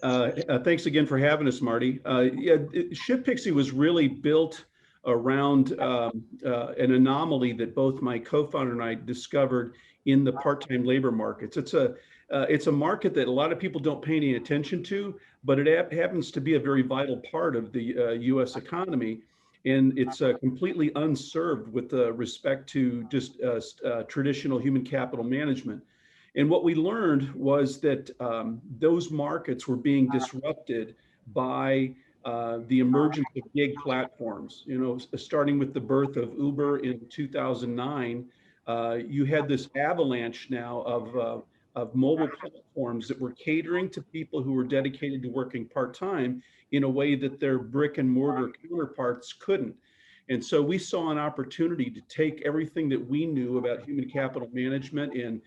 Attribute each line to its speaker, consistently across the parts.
Speaker 1: Thanks again for having us, Marty. ShiftPixy was really built around an anomaly that both my co-founder and I discovered in the part-time labor markets. It's a market that a lot of people don't pay any attention to, but it happens to be a very vital part of the U.S. economy, and it's completely unserved with respect to just traditional human capital management. And what we learned was that those markets were being disrupted by the emergence of gig platforms. You know, starting with the birth of Uber in 2009, you had this avalanche now of mobile platforms that were catering to people who were dedicated to working part-time in a way that their brick and mortar counterparts couldn't. And so we saw an opportunity to take everything that we knew about human capital management and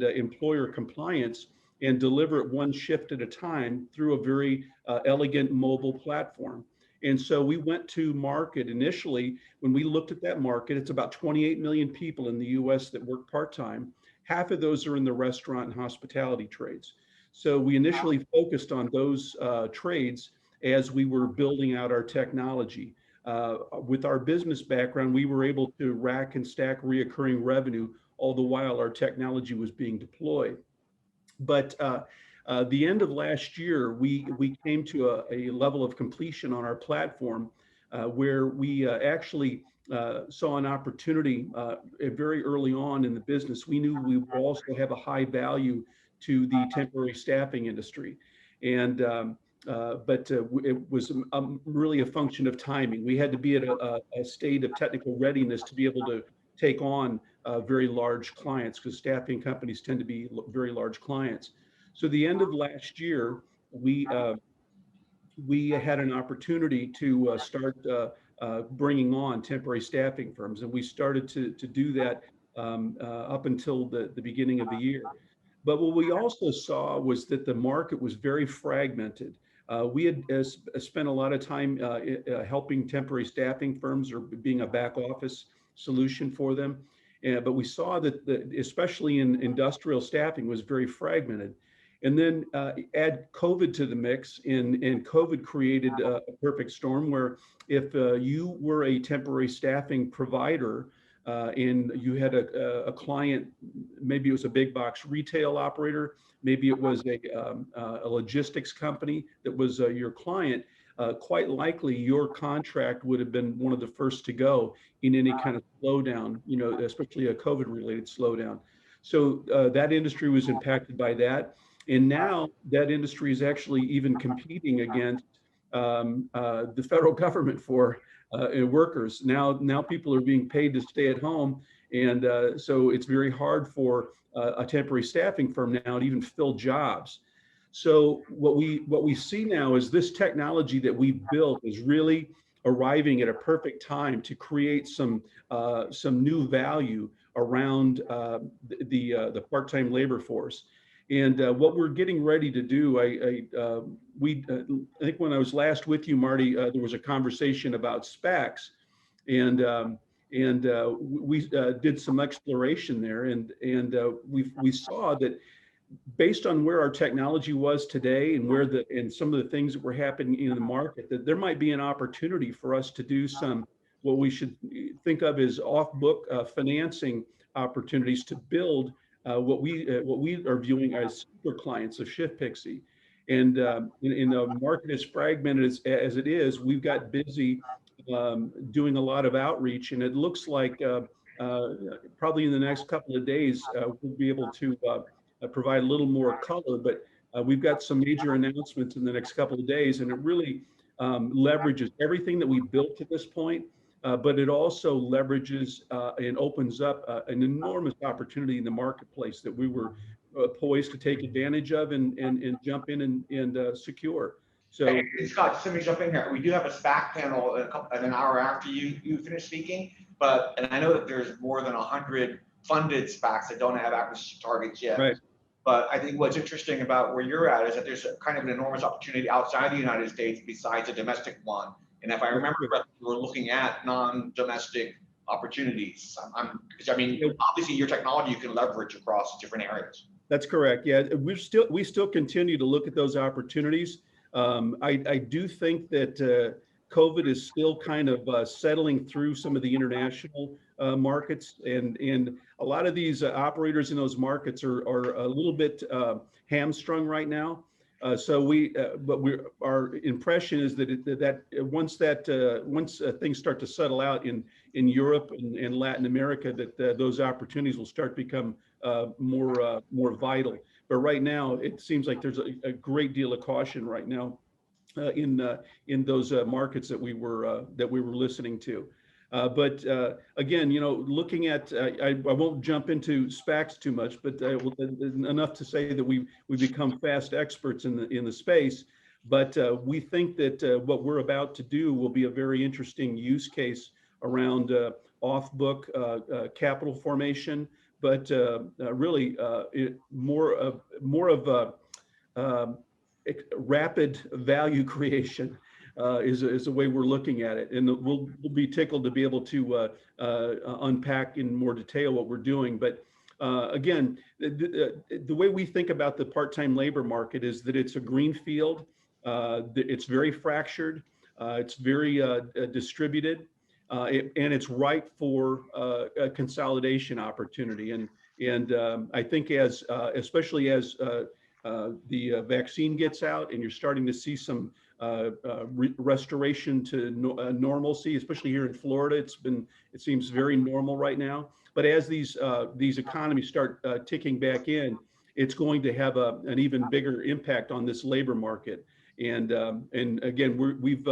Speaker 1: employer compliance and deliver it one shift at a time through a very elegant mobile platform. And so we went to market initially. When we looked at that market, it's about 28 million people in the US that work part-time. Half of those are in the restaurant and hospitality trades. So we initially focused on those trades as we were building out our technology. With our business background, we were able to rack and stack reoccurring revenue all the while our technology was being deployed. But the end of last year, we came to a level of completion on our platform where we actually saw an opportunity very early on in the business. We knew we would also have a high value to the temporary staffing industry. And but it was really a function of timing. We had to be at a state of technical readiness to be able to take on very large clients, because staffing companies tend to be very large clients. So the end of last year, we had an opportunity to start bringing on temporary staffing firms, and we started to do that up until the beginning of the year. But what we also saw was that the market was very fragmented. We had spent a lot of time helping temporary staffing firms or being a back office solution for them. But we saw that, especially in industrial staffing, was very fragmented. And then add COVID to the mix, and COVID created a perfect storm where if you were a temporary staffing provider and you had a client, maybe it was a big box retail operator, maybe it was a logistics company that was your client, quite likely your contract would have been one of the first to go in any kind of slowdown, you know, especially a COVID-related slowdown. So that industry was impacted by that. And now that industry is actually even competing against the federal government for workers. Now people are being paid to stay at home. And so it's very hard for a temporary staffing firm now to even fill jobs. So what we see now is this technology that we've built is really arriving at a perfect time to create some new value around the part-time labor force. And what we're getting ready to do, I think when I was last with you, Marty, there was a conversation about SPACs, and we did some exploration there, and we saw that based on where our technology was today and and some of the things that were happening in the market, that there might be an opportunity for us to do some what we should think of as off-book financing opportunities to build what we are viewing as super clients of ShiftPixy. And in the market as fragmented as it is, we've got busy doing a lot of outreach, and it looks like probably in the next couple of days we'll be able to provide a little more color. But we've got some major announcements in the next couple of days, and it really leverages everything that we built to this point. But it also leverages and opens up an enormous opportunity in the marketplace that we were poised to take advantage of and jump in and secure. So,
Speaker 2: hey, Scott, just let me jump in here. We do have a SPAC panel in an hour after you finish speaking, and I know that there's more than 100 funded SPACs that don't have acquisition targets yet.
Speaker 1: Right.
Speaker 2: But I think what's interesting about where you're at is that there's kind of an enormous opportunity outside the United States besides a domestic one. And if I remember correctly, we're looking at non-domestic opportunities. Because I mean, obviously your technology you can leverage across different areas.
Speaker 1: That's correct. Yeah, we still continue to look at those opportunities. I do think that COVID is still kind of settling through some of the international markets, and a lot of these operators in those markets are a little bit hamstrung right now. Our impression is that once things start to settle out in Europe and Latin America, that those opportunities will start to become more vital. But right now, it seems like there's a great deal of caution right now in those markets that we were listening to. But again, looking at, I won't jump into SPACs too much, but enough to say that we become fast experts in the space. But we think that what we're about to do will be a very interesting use case around off-book capital formation, but really more of a rapid value creation. Is the way we're looking at it, and we'll be tickled to be able to unpack in more detail what we're doing. But again, the way we think about the part-time labor market is that it's a green field. It's very fractured. It's very distributed, and it's ripe for a consolidation opportunity. And I think especially as the vaccine gets out and you're starting to see some restoration to normalcy, especially here in Florida. It seems very normal right now. But as these economies start ticking back in, it's going to have an even bigger impact on this labor market. And again, we've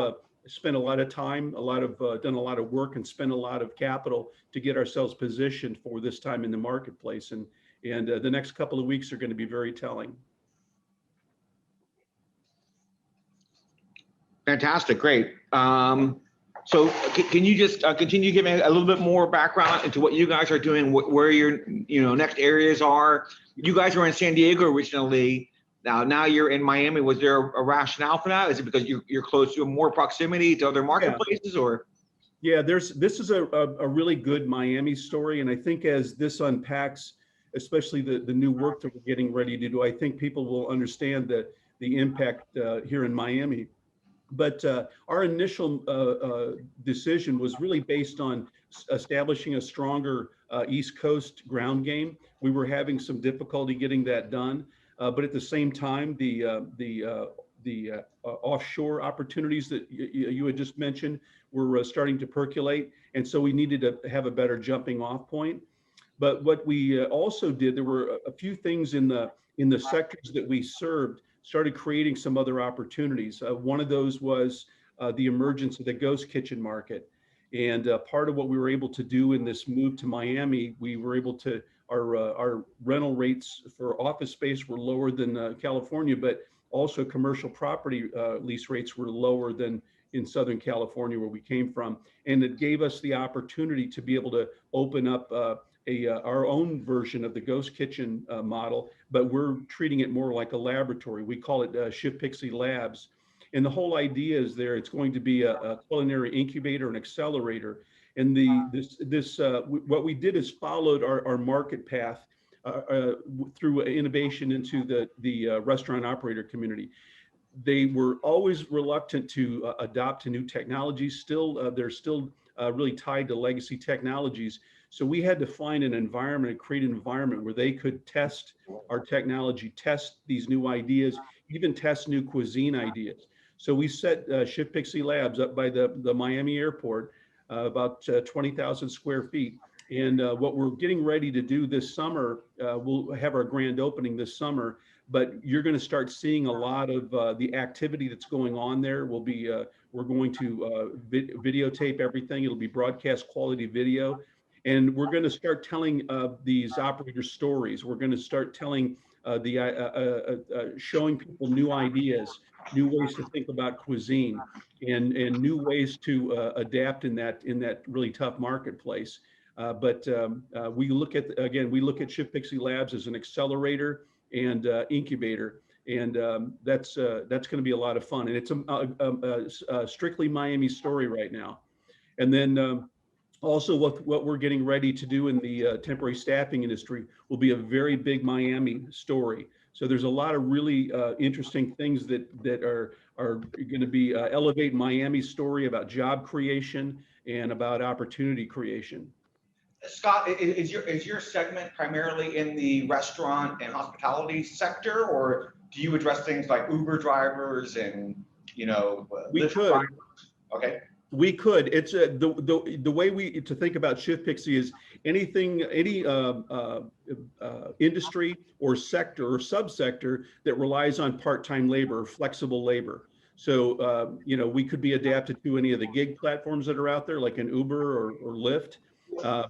Speaker 1: spent a lot of time, done a lot of work, and spent a lot of capital to get ourselves positioned for this time in the marketplace. And the next couple of weeks are going to be very telling.
Speaker 2: Fantastic, great. So can you just continue giving a little bit more background into what you guys are doing, where your next areas are? You guys were in San Diego originally. Now you're in Miami. Was there a rationale for that? Is it because you're close to more proximity to other marketplaces, or?
Speaker 1: Yeah, this is a really good Miami story, and I think as this unpacks, especially the new work that we're getting ready to do, I think people will understand the impact here in Miami. But our initial decision was really based on establishing a stronger East Coast ground game. We were having some difficulty getting that done, but at the same time, the offshore opportunities that you had just mentioned were starting to percolate, and so we needed to have a better jumping off point. But what we also did, there were a few things in the sectors that we served started creating some other opportunities. One of those was the emergence of the ghost kitchen market. And part of what we were able to do in this move to Miami, we were able to, our rental rates for office space were lower than California, but also commercial property lease rates were lower than in Southern California, where we came from. And it gave us the opportunity to be able to open up our own version of the ghost kitchen model, but we're treating it more like a laboratory. We call it ShiftPixy Labs. And the whole idea is it's going to be a culinary incubator and accelerator. And what we did is followed our market path through innovation into the restaurant operator community. They were always reluctant to adopt to new technologies. They're still really tied to legacy technologies. So we had to find an environment and create an environment where they could test our technology, test these new ideas, even test new cuisine ideas. So we set ShiftPixy Labs up by the Miami airport, about 20,000 square feet. And what we're getting ready to do this summer, we'll have our grand opening this summer, but you're going to start seeing a lot of the activity that's going on there. We're going to videotape everything. It'll be broadcast quality video. And we're going to start telling these operator stories. We're going to start telling showing people new ideas, new ways to think about cuisine, and new ways to adapt in that really tough marketplace. But we look at ShiftPixy Labs as an accelerator and incubator, and that's going to be a lot of fun. And it's a strictly Miami story right now. And then Also, what we're getting ready to do in the temporary staffing industry will be a very big Miami story. So there's a lot of really interesting things that are going to be elevate Miami's story about job creation and about opportunity creation.
Speaker 2: Scott, is your segment primarily in the restaurant and hospitality sector, or do you address things like Uber drivers and
Speaker 1: We
Speaker 2: Lyft
Speaker 1: could.
Speaker 2: drivers? Okay.
Speaker 1: We could. It's the way we to think about ShiftPixy is anything, any industry or sector or subsector that relies on part-time labor, or flexible labor. So we could be adapted to any of the gig platforms that are out there, like an Uber or Lyft.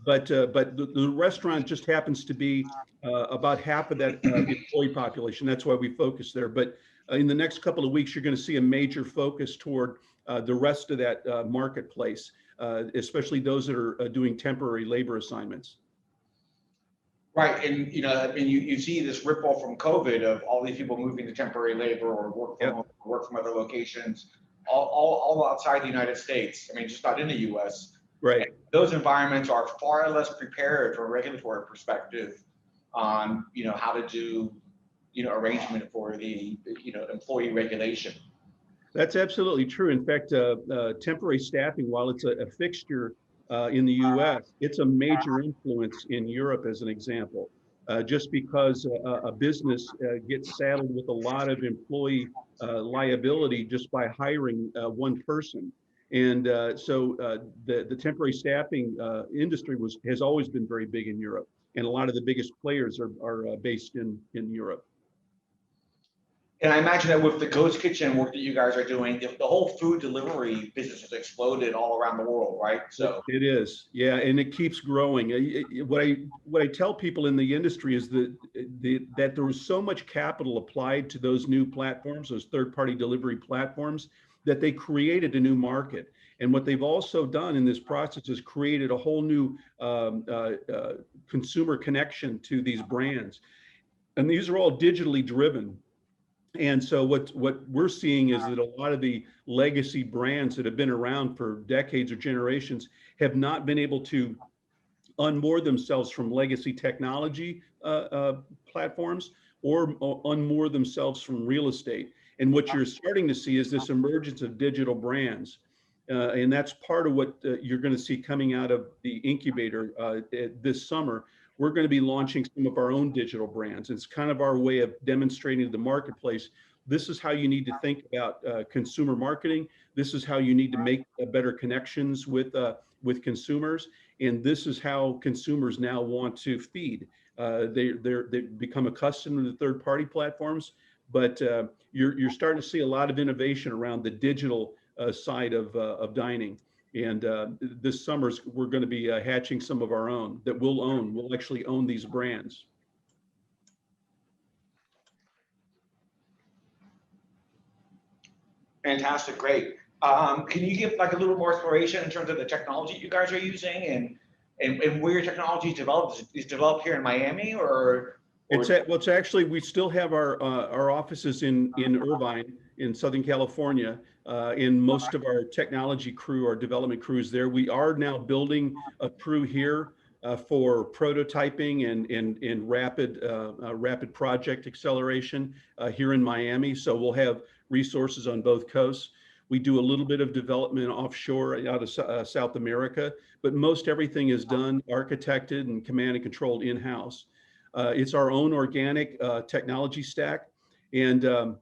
Speaker 1: But the restaurant just happens to be about half of that employee population. That's why we focus there. But in the next couple of weeks, you're going to see a major focus toward the rest of that marketplace, especially those that are doing temporary labor assignments.
Speaker 2: Right, and I mean, you see this ripple from COVID of all these people moving to temporary labor or work from
Speaker 1: Yep.
Speaker 2: home, work from other locations, all outside the United States. I mean, just not in the U.S.
Speaker 1: Right.
Speaker 2: And those environments are far less prepared from a regulatory perspective on how to do arrangement for the employee regulation.
Speaker 1: That's absolutely true. In fact, temporary staffing, while it's a fixture in the US, it's a major influence in Europe, as an example. Just because a business gets saddled with a lot of employee liability just by hiring one person. And the temporary staffing industry has always been very big in Europe. And a lot of the biggest players are based in Europe.
Speaker 2: And I imagine that with the ghost kitchen work that you guys are doing, the whole food delivery business has exploded all around the world, right? So
Speaker 1: it is, yeah, and it keeps growing. What I tell people in the industry is that there was so much capital applied to those new platforms, those third-party delivery platforms, that they created a new market. And what they've also done in this process is created a whole new consumer connection to these brands, and these are all digitally driven. And so what we're seeing is that a lot of the legacy brands that have been around for decades or generations have not been able to unmoor themselves from legacy technology platforms or unmoor themselves from real estate. And what you're starting to see is this emergence of digital brands. And that's part of what you're going to see coming out of the incubator this summer. We're going to be launching some of our own digital brands. It's kind of our way of demonstrating to the marketplace, this is how you need to think about consumer marketing. This is how you need to make better connections with consumers. And this is how consumers now want to feed. They become accustomed to the third-party platforms, but you're starting to see a lot of innovation around the digital side of dining. And this summer, we're going to be hatching some of our own that we'll own. We'll actually own these brands.
Speaker 2: fantastic, great. Can you give like a little more exploration in terms of the technology you guys are using and where your technology is developed here in Miami or?
Speaker 1: It's actually, we still have our offices in Irvine in Southern California. In most of our technology crew, our development crews there. We are now building a crew here for prototyping and rapid project acceleration here in Miami. So we'll have resources on both coasts. We do a little bit of development offshore out of South America, but most everything is done, architected and command and controlled in-house. It's our own organic technology stack. And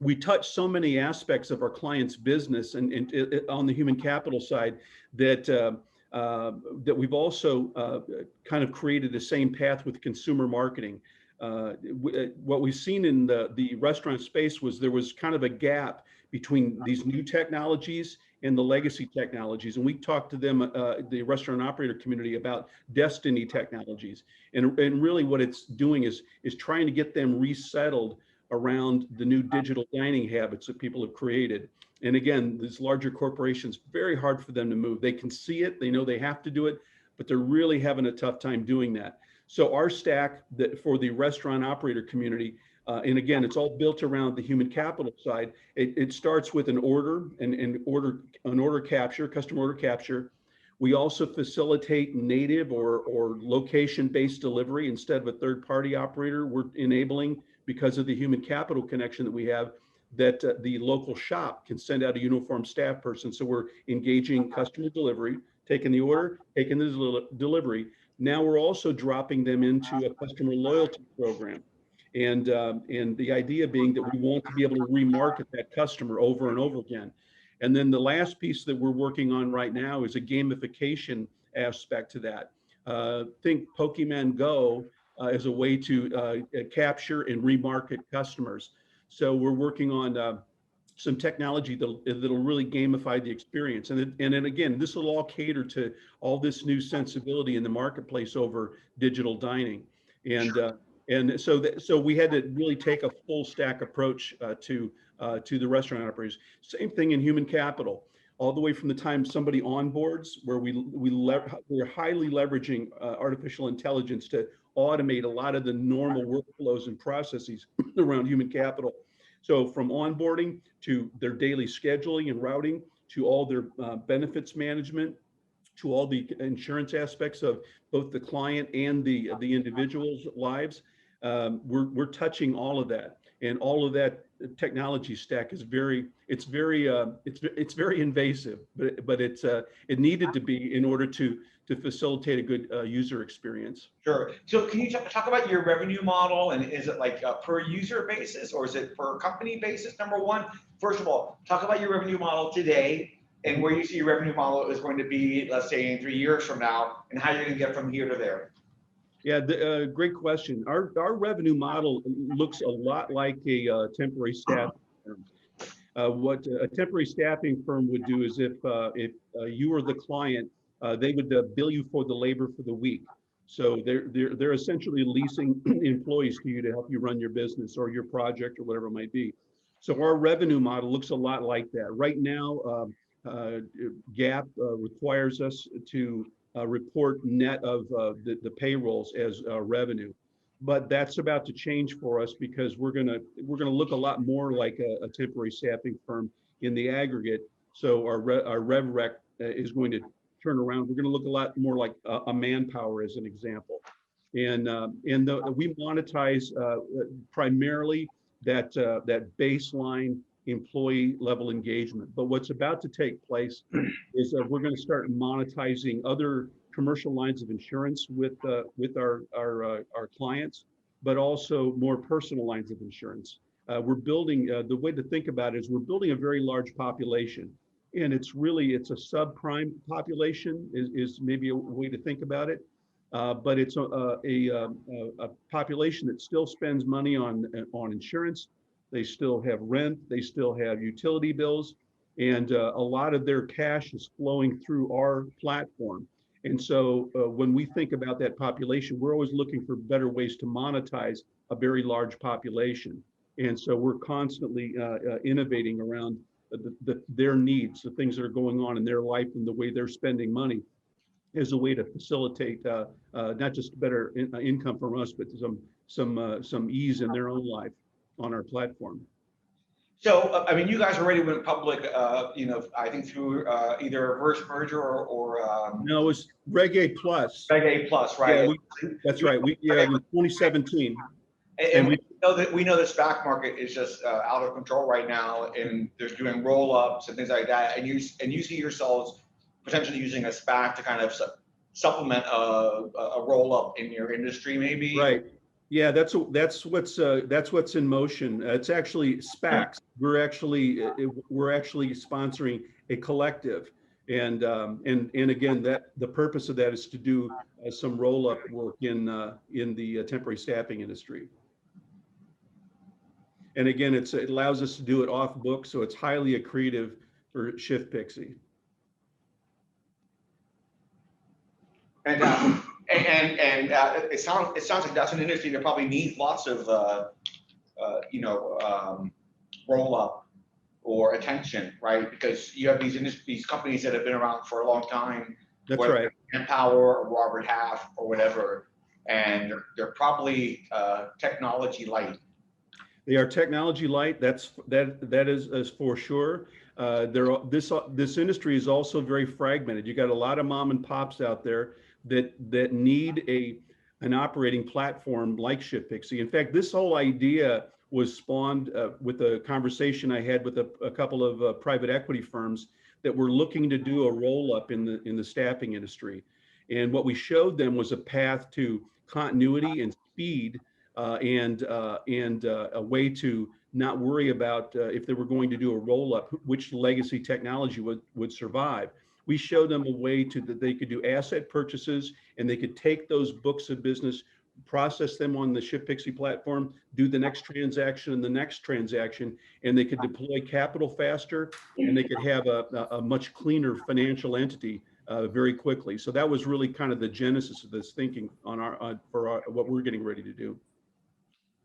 Speaker 1: we touch so many aspects of our clients' business and on the human capital side that we've also kind of created the same path with consumer marketing. What we've seen in the restaurant space was there was kind of a gap between these new technologies and the legacy technologies. And we talked to them, the restaurant operator community, about destiny technologies. And really what it's doing is trying to get them resettled around the new digital dining habits that people have created. And again, these larger corporations, very hard for them to move. They can see it, they know they have to do it, but they're really having a tough time doing that. So our stack that for the restaurant operator community, and again, it's all built around the human capital side. It starts with an order and order capture, customer order capture. We also facilitate native or location-based delivery instead of a third-party operator. We're enabling, because of the human capital connection that we have, that the local shop can send out a uniformed staff person. So we're engaging customer delivery, taking the order, taking the delivery. Now we're also dropping them into a customer loyalty program. And the idea being that we want to be able to remarket that customer over and over again. And then the last piece that we're working on right now is a gamification aspect to that. Think Pokemon Go as a way to capture and remarket customers. So we're working on some technology that'll really gamify the experience. And then again, this will all cater to all this new sensibility in the marketplace over digital dining. And so we had to really take a full stack approach to the restaurant operators. Same thing in human capital, all the way from the time somebody onboards, where we're highly leveraging artificial intelligence to automate a lot of the normal workflows and processes around human capital. So from onboarding to their daily scheduling and routing, to all their benefits management, to all the insurance aspects of both the client and the individual's lives. We're touching all of that, and all of that technology stack is very invasive, but it needed to be in order to facilitate a good user experience.
Speaker 2: Sure. So can you talk about your revenue model, and is it like a per user basis or is it per company basis? Number one, first of all, talk about your revenue model today and where you see your revenue model is going to be, let's say, in 3 years from now, and how you're going to get from here to there.
Speaker 1: Yeah, great question. Our revenue model looks a lot like a temporary staffing firm. What a temporary staffing firm would do is if you were the client, they would bill you for the labor for the week. So they're essentially leasing employees to you to help you run your business or your project or whatever it might be. So our revenue model looks a lot like that. Right now, GAAP requires us to report net of the payrolls as revenue, but that's about to change for us because we're gonna look a lot more like a temporary staffing firm in the aggregate. So our rev rec is going to turn around. We're going to look a lot more like a Manpower as an example, and we monetize primarily that baseline employee level engagement. But what's about to take place is that we're going to start monetizing other commercial lines of insurance with our clients, but also more personal lines of insurance. We're building, the way to think about it is we're building a very large population, and it's a subprime population is maybe a way to think about it. But it's a population that still spends money on insurance. They still have rent, they still have utility bills, and a lot of their cash is flowing through our platform. And so when we think about that population, we're always looking for better ways to monetize a very large population. And so we're constantly innovating around their needs, the things that are going on in their life and the way they're spending money, as a way to facilitate not just better income from us, but some ease in their own life on our platform.
Speaker 2: So, I mean, you guys already went public, I think through either a reverse merger or
Speaker 1: no, it was Reg A Plus.
Speaker 2: Reg A Plus, right?
Speaker 1: Yeah, that's right. In 2017.
Speaker 2: And we know the SPAC market is just out of control right now, and they're doing roll-ups and things like that. And you see yourselves potentially using a SPAC to kind of supplement a roll-up in your industry, maybe.
Speaker 1: Right. Yeah, that's what's in motion. It's actually SPACs. We're actually sponsoring a collective, and again, that the purpose of that is to do some roll-up work in the temporary staffing industry. And again, it allows us to do it off book, so it's highly accretive for ShiftPixy.
Speaker 2: And it sounds like that's an industry that probably needs lots of roll up or attention, right? Because you have these companies that have been around for a long time.
Speaker 1: That's right.
Speaker 2: Empower or Robert Half or whatever, and they're probably technology light.
Speaker 1: They are technology light. That is for sure. This industry is also very fragmented. You got a lot of mom and pops out there that need an operating platform like ShiftPixy. In fact, this whole idea was spawned with a conversation I had with a couple of private equity firms that were looking to do a roll up in the staffing industry. And what we showed them was a path to continuity and speed, and a way to not worry about if they were going to do a roll up, which legacy technology would survive. We showed them a way that they could do asset purchases, and they could take those books of business, process them on the ShiftPixy platform, do the next transaction and the next transaction, and they could deploy capital faster, and they could have a much cleaner financial entity very quickly. So that was really kind of the genesis of this thinking on what we're getting ready to do.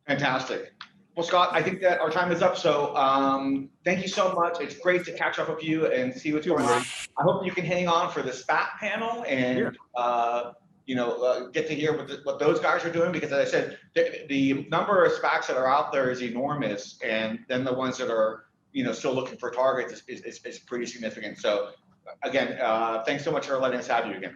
Speaker 3: Fantastic. Well, Scott, I think that our time is up. So thank you so much. It's great to catch up with you and see what's going on. I hope you can hang on for the SPAC panel and get to hear what those guys are doing, because as I said, the number of SPACs that are out there is enormous, and then the ones that are still looking for targets is pretty significant. So again, thanks so much for letting us have you again.